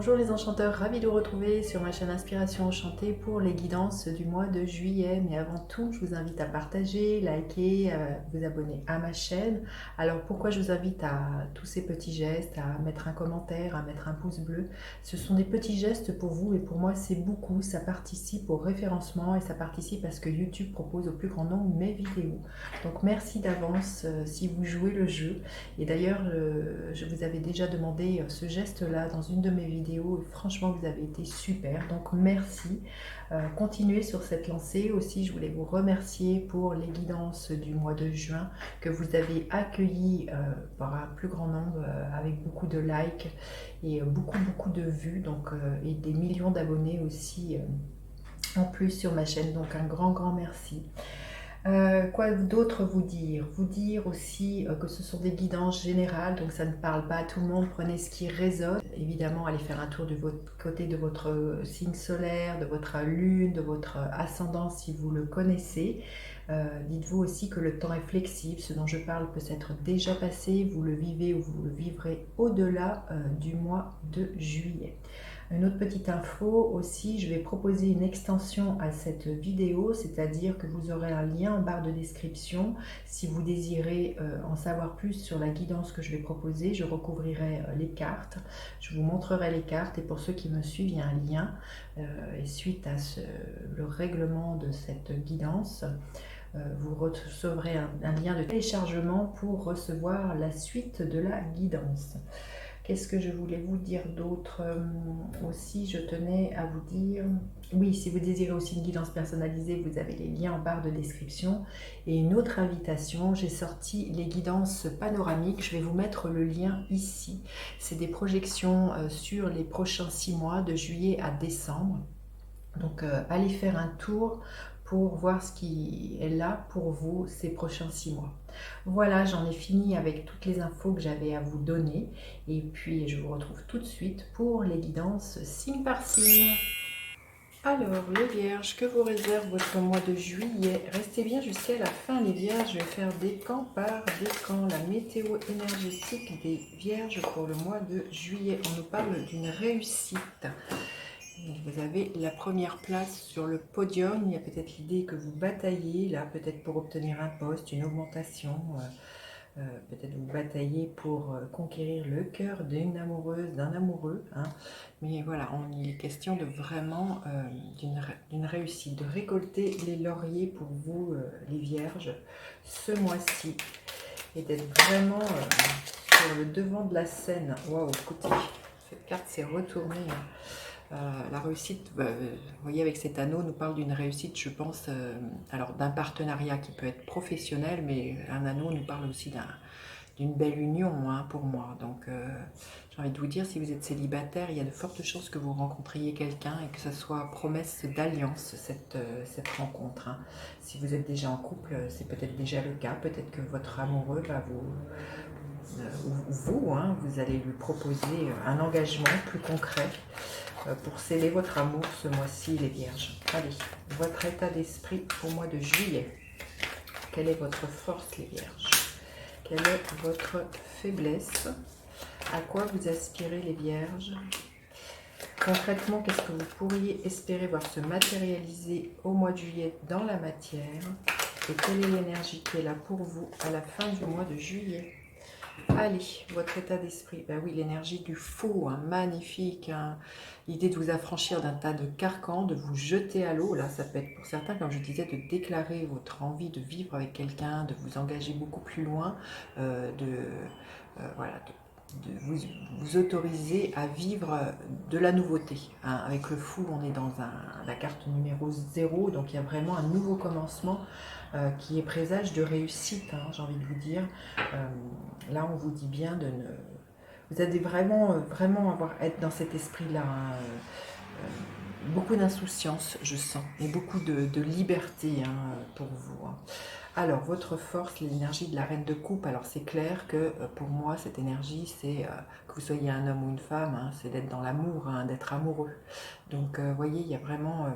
Bonjour les enchanteurs, ravi de vous retrouver sur ma chaîne Inspiration Enchantée pour les guidances du mois de juillet. Mais avant tout, je vous invite à partager, liker, vous abonner à ma chaîne. Alors pourquoi je vous invite à tous ces petits gestes, à mettre un commentaire, à mettre un pouce bleu? Ce sont des petits gestes pour vous et pour moi c'est beaucoup. Ça participe au référencement et ça participe à ce que YouTube propose au plus grand nombre mes vidéos. Donc merci d'avance si vous jouez le jeu. Et d'ailleurs, je vous avais déjà demandé ce geste-là dans une de mes vidéos. Et franchement, vous avez été super. Donc, merci. Continuez sur cette lancée. Aussi, je voulais vous remercier pour les guidances du mois de juin que vous avez accueillies par un plus grand nombre avec beaucoup de likes et beaucoup de vues. Donc, et des millions d'abonnés aussi en plus sur ma chaîne. Donc, un grand merci. Quoi d'autre vous dire? Vous dire aussi que ce sont des guidances générales, donc ça ne parle pas à tout le monde, prenez ce qui résonne. Évidemment, allez faire un tour de votre côté de votre signe solaire, de votre lune, de votre ascendant si vous le connaissez. Dites-vous aussi que le temps est flexible, ce dont je parle peut s'être déjà passé, vous le vivez ou vous le vivrez au-delà du mois de juillet. Une autre petite info aussi, je vais proposer une extension à cette vidéo, c'est-à-dire que vous aurez un lien en barre de description. Si vous désirez en savoir plus sur la guidance que je vais proposer, je recouvrirai les cartes, je vous montrerai les cartes et pour ceux qui me suivent, il y a un lien. Et suite à le règlement de cette guidance, vous recevrez un lien de téléchargement pour recevoir la suite de la guidance. Qu'est-ce que je voulais vous dire d'autre aussi? Je tenais à vous dire, oui, si vous désirez aussi une guidance personnalisée, vous avez les liens en barre de description. Et une autre invitation, j'ai sorti les guidances panoramiques, je vais vous mettre le lien ici. C'est des projections sur les prochains 6 mois, de juillet à décembre. Donc allez faire un tour pour voir ce qui est là pour vous ces prochains 6 mois. Voilà, j'en ai fini avec toutes les infos que j'avais à vous donner. Et puis, je vous retrouve tout de suite pour les guidances signe par signe. Alors, les vierges, que vous réserve votre mois de juillet? Restez bien jusqu'à la fin, les vierges. Je vais faire décan par décan. La météo énergétique des vierges pour le mois de juillet. On nous parle d'une réussite. Vous avez la première place sur le podium. Il y a peut-être l'idée que vous bataillez là, peut-être pour obtenir un poste, une augmentation. Peut-être vous bataillez pour conquérir le cœur d'une amoureuse, d'un amoureux. Hein. Mais voilà, il est question de vraiment d'une réussite, de récolter les lauriers pour vous, les vierges, ce mois-ci. Et d'être vraiment sur le devant de la scène. Waouh, écoutez, cette carte s'est retournée. Hein. La réussite, vous voyez, avec cet anneau, nous parle d'une réussite, je pense, alors d'un partenariat qui peut être professionnel, mais un anneau nous parle aussi d'une belle union, hein, pour moi. Donc, j'ai envie de vous dire, si vous êtes célibataire, il y a de fortes chances que vous rencontriez quelqu'un et que ce soit promesse d'alliance, cette rencontre. Hein. Si vous êtes déjà en couple, c'est peut-être déjà le cas. Peut-être que votre amoureux va vous allez lui proposer un engagement plus concret pour sceller votre amour ce mois-ci, les vierges. Allez, votre état d'esprit au mois de juillet. Quelle est votre force, les vierges? Quelle est votre faiblesse? À quoi vous aspirez, les vierges? Concrètement, qu'est-ce que vous pourriez espérer voir se matérialiser au mois de juillet dans la matière? Et quelle est l'énergie qui est là pour vous à la fin du mois de juillet? Allez, votre état d'esprit, ben oui, l'énergie du fou, hein, magnifique, hein. L'idée de vous affranchir d'un tas de carcans, de vous jeter à l'eau, là ça peut être pour certains, comme je disais, de déclarer votre envie de vivre avec quelqu'un, de vous engager beaucoup plus loin, voilà, de vous autoriser à vivre de la nouveauté. Hein. Avec le fou, on est dans la carte numéro 0, donc il y a vraiment un nouveau commencement qui est présage de réussite, hein, j'ai envie de vous dire. Là, on vous dit bien de ne... Vous allez vraiment être dans cet esprit-là. Hein, beaucoup d'insouciance, je sens, et beaucoup de liberté, hein, pour vous. Hein. Alors, votre force, l'énergie de la reine de coupe, alors c'est clair que pour moi, cette énergie, c'est que vous soyez un homme ou une femme, hein, c'est d'être dans l'amour, hein, d'être amoureux. Donc, vous voyez, il y a vraiment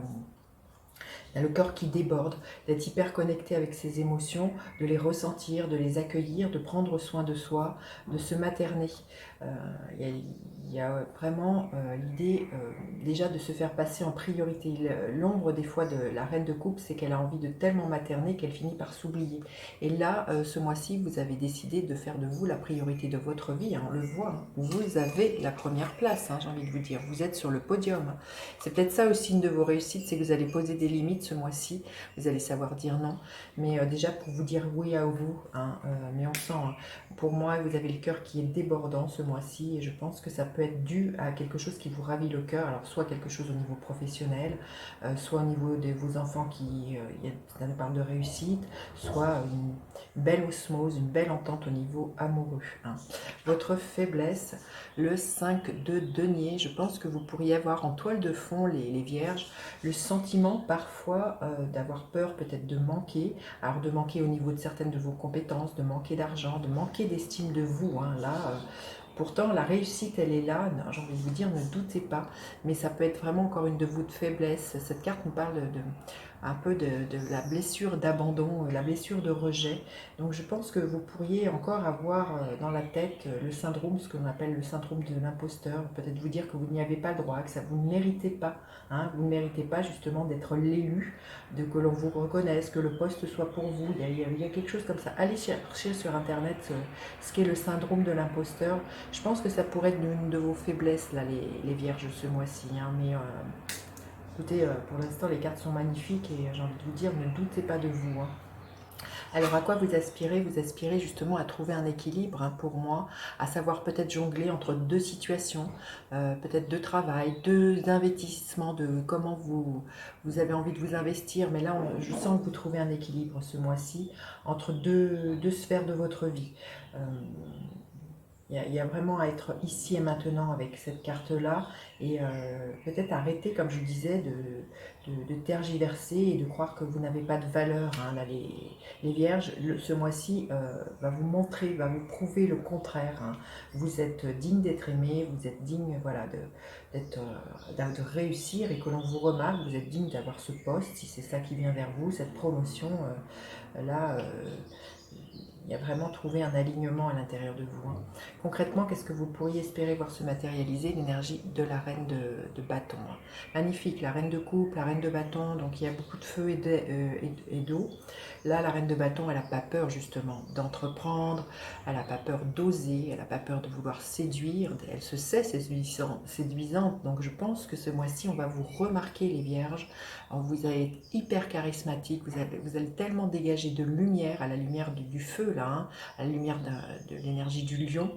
Il y a le cœur qui déborde, d'être hyper connecté avec ses émotions, de les ressentir, de les accueillir, de prendre soin de soi, de se materner. Euh, il y a vraiment l'idée déjà de se faire passer en priorité. L'ombre des fois de la reine de coupe, c'est qu'elle a envie de tellement materner qu'elle finit par s'oublier. Et là, ce mois-ci, vous avez décidé de faire de vous la priorité de votre vie, hein, on le voit. Hein. Vous avez la première place, hein, j'ai envie de vous dire. Vous êtes sur le podium. Hein. C'est peut-être ça aussi une de vos réussites, c'est que vous allez poser des limites ce mois-ci. Vous allez savoir dire non. Mais déjà pour vous dire oui à vous, hein, mais on sent, hein, pour moi, vous avez le cœur qui est débordant ce mois-ci et je pense que ça peut être dû à quelque chose qui vous ravit le cœur. Alors soit quelque chose au niveau professionnel, soit au niveau de vos enfants ça nous parle de réussite, soit une belle osmose, une belle entente au niveau amoureux. Hein. Votre faiblesse, le 5 de denier, je pense que vous pourriez avoir en toile de fond les vierges, le sentiment parfois d'avoir peur peut-être de manquer, alors de manquer au niveau de certaines de vos compétences, de manquer d'argent, de manquer d'estime de vous, hein, là, pourtant la réussite elle est là, j'ai envie de vous dire ne doutez pas, mais ça peut être vraiment encore une de vos faiblesses. Cette carte nous parle un peu de la blessure d'abandon, la blessure de rejet, donc je pense que vous pourriez encore avoir dans la tête le syndrome, ce que l'on appelle le syndrome de l'imposteur, peut-être vous dire que vous n'y avez pas droit, que ça vous ne méritez pas, hein, vous ne méritez pas justement d'être l'élu, de que l'on vous reconnaisse, que le poste soit pour vous, il y a quelque chose comme ça. Allez chercher sur internet ce qu'est le syndrome de l'imposteur. Je pense que ça pourrait être une de vos faiblesses, là, les vierges, ce mois-ci. Hein, mais écoutez, pour l'instant, les cartes sont magnifiques et j'ai envie de vous dire, ne doutez pas de vous. Hein. Alors, à quoi vous aspirez? Vous aspirez justement à trouver un équilibre, hein, pour moi, à savoir peut-être jongler entre deux situations, peut-être deux travail, deux investissements, de comment vous avez envie de vous investir. Mais là, je sens que vous trouvez un équilibre ce mois-ci entre deux sphères de votre vie. Euh, il y a vraiment à être ici et maintenant avec cette carte-là et peut-être arrêter, comme je disais, de tergiverser et de croire que vous n'avez pas de valeur. Hein. Là, les vierges, ce mois-ci va vous montrer, va vous prouver le contraire. Hein. Vous êtes digne d'être aimé, vous êtes digne voilà, de réussir et que l'on vous remarque, vous êtes digne d'avoir ce poste, si c'est ça qui vient vers vous, cette promotion. Là, il y a vraiment trouvé un alignement à l'intérieur de vous. Hein. Concrètement, qu'est-ce que vous pourriez espérer voir se matérialiser? L'énergie de la reine de bâton. Hein. Magnifique, la reine de coupe, la reine de bâton, donc il y a beaucoup de feu et d'eau. Là, la reine de bâton, elle n'a pas peur justement d'entreprendre, elle n'a pas peur d'oser, elle n'a pas peur de vouloir séduire, elle se sait séduisante. Donc je pense que ce mois-ci, on va vous remarquer les vierges. Alors, vous allez être hyper charismatique, vous allez tellement dégager de lumière, à la lumière du feu là, hein, à la lumière de l'énergie du lion.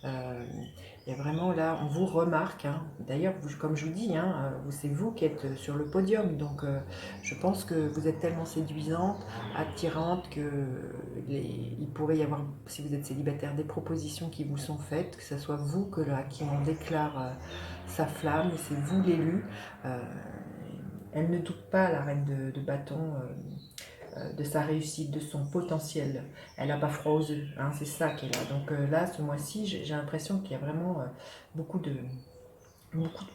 Il y a vraiment là, on vous remarque. Hein. D'ailleurs, comme je vous dis, hein, c'est vous qui êtes sur le podium. Donc, je pense que vous êtes tellement séduisante, attirante, il pourrait y avoir, si vous êtes célibataire, des propositions qui vous sont faites, que ce soit vous qui en déclare sa flamme, c'est vous l'élu. Elle ne doute pas, la reine de bâton, de sa réussite, de son potentiel. Elle n'a pas froid aux œufs, hein, c'est ça qu'elle a. Donc là, ce mois-ci, j'ai l'impression qu'il y a vraiment beaucoup de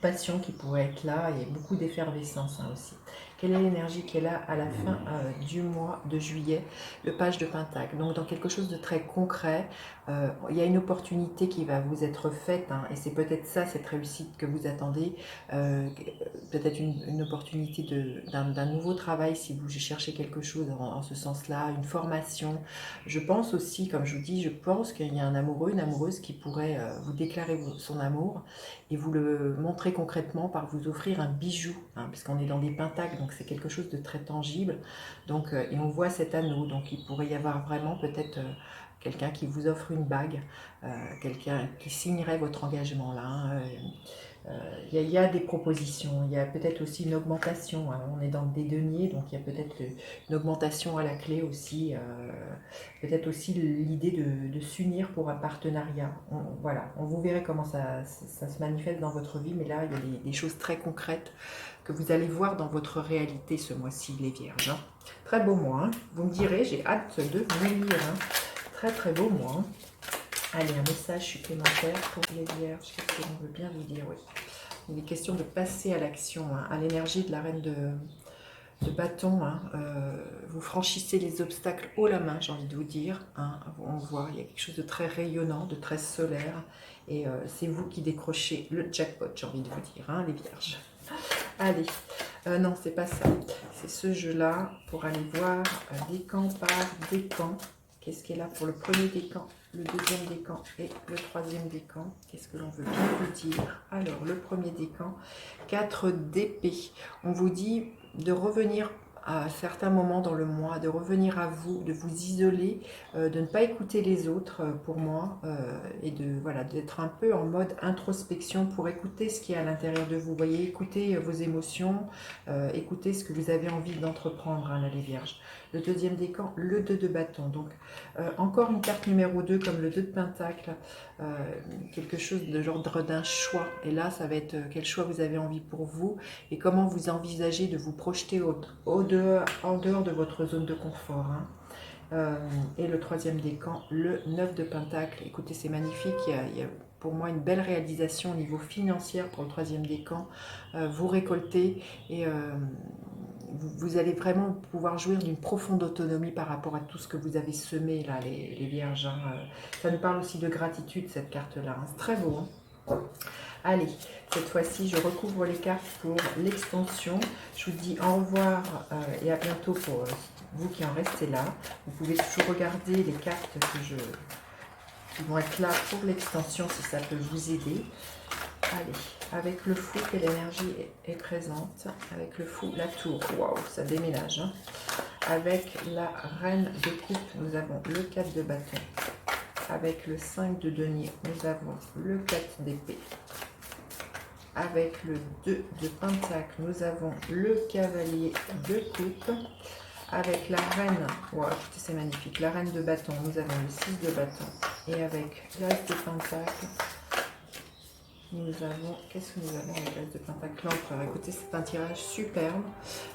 passion qui pourrait être là et beaucoup d'effervescence, hein, aussi. Quelle est l'énergie qui est là à la fin du mois de juillet? Le page de Pentacle. Donc dans quelque chose de très concret, il y a une opportunité qui va vous être faite, hein, et c'est peut-être ça, cette réussite que vous attendez, peut-être une opportunité d'un nouveau travail si vous cherchez quelque chose en ce sens-là, une formation. Je pense aussi, comme je vous dis, je pense qu'il y a un amoureux, une amoureuse qui pourrait vous déclarer son amour et vous le montrer concrètement par vous offrir un bijou, hein, puisqu'on est dans des pentacles, donc c'est quelque chose de très tangible. Donc, et on voit cet anneau, donc il pourrait y avoir vraiment peut-être quelqu'un qui vous offre une bague, quelqu'un qui signerait votre engagement là. Hein, il y a des propositions, il y a peut-être aussi une augmentation, hein. On est dans des deniers, donc il y a peut-être une augmentation à la clé aussi, peut-être aussi l'idée de s'unir pour un partenariat. Voilà, on vous verrez comment ça se manifeste dans votre vie, mais là il y a des choses très concrètes que vous allez voir dans votre réalité ce mois-ci, les vierges. Hein. Très beau mois, hein. Vous me direz, j'ai hâte de vous lire. Hein. Très très beau mois. Hein. Allez, un message supplémentaire pour les vierges, qu'est-ce que l'on veut bien vous dire? Oui. Il est question de passer à l'action, hein, à l'énergie de la reine de bâton, hein, vous franchissez les obstacles haut la main, j'ai envie de vous dire, hein. On voit, il y a quelque chose de très rayonnant, de très solaire, et c'est vous qui décrochez le jackpot, j'ai envie de vous dire, hein, les vierges. Allez, non, c'est pas ça, c'est ce jeu-là, pour aller voir décan par décan. Qu'est-ce qui est là pour le premier décan, le deuxième décan et le troisième décan? Qu'est-ce que l'on veut bien vous dire? Alors, le premier décan, 4 d'épée. On vous dit de revenir à certains moments dans le mois, de revenir à vous, de vous isoler, de ne pas écouter les autres pour moi, et de voilà, d'être un peu en mode introspection pour écouter ce qui est à l'intérieur de vous. Vous voyez, écoutez vos émotions, écoutez ce que vous avez envie d'entreprendre, hein, là, les vierges. Le deuxième décan, le 2 de bâton. Donc, encore une carte numéro 2 comme le 2 de pentacle, quelque chose de l'ordre d'un choix. Et là, ça va être quel choix vous avez envie pour vous et comment vous envisagez de vous projeter en dehors de votre zone de confort, hein. Et le troisième décan, le 9 de pentacle. Écoutez, c'est magnifique. Il y a pour moi une belle réalisation au niveau financier pour le troisième décan. Vous récoltez et vous allez vraiment pouvoir jouir d'une profonde autonomie par rapport à tout ce que vous avez semé là, les vierges, hein. Ça nous parle aussi de gratitude, cette carte-là, hein. C'est très beau, hein. Allez, cette fois-ci, je recouvre les cartes pour l'extension. Je vous dis au revoir et à bientôt pour vous qui en restez là. Vous pouvez toujours regarder les cartes qui vont être là pour l'extension si ça peut vous aider. Allez, avec le fou, quelle énergie est présente? Avec le fou, la tour. Waouh, ça déménage, hein. Avec la reine de coupe, nous avons le 4 de bâton. Avec le 5 de denier, nous avons le 4 d'épée. Avec le 2 de pentacle, nous avons le cavalier de coupe. Avec la reine, wow, c'est magnifique, la reine de bâton, nous avons le 6 de bâton. Et avec l'as de pentacle, nous avons, qu'est-ce que nous avons avec l'as de pentacle? L'empereur. Écoutez, c'est un tirage superbe.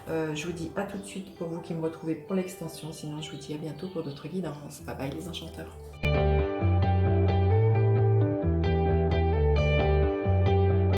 Je vous dis à tout de suite pour vous qui me retrouvez pour l'extension. Sinon, je vous dis à bientôt pour d'autres guidances. Bye bye les enchanteurs.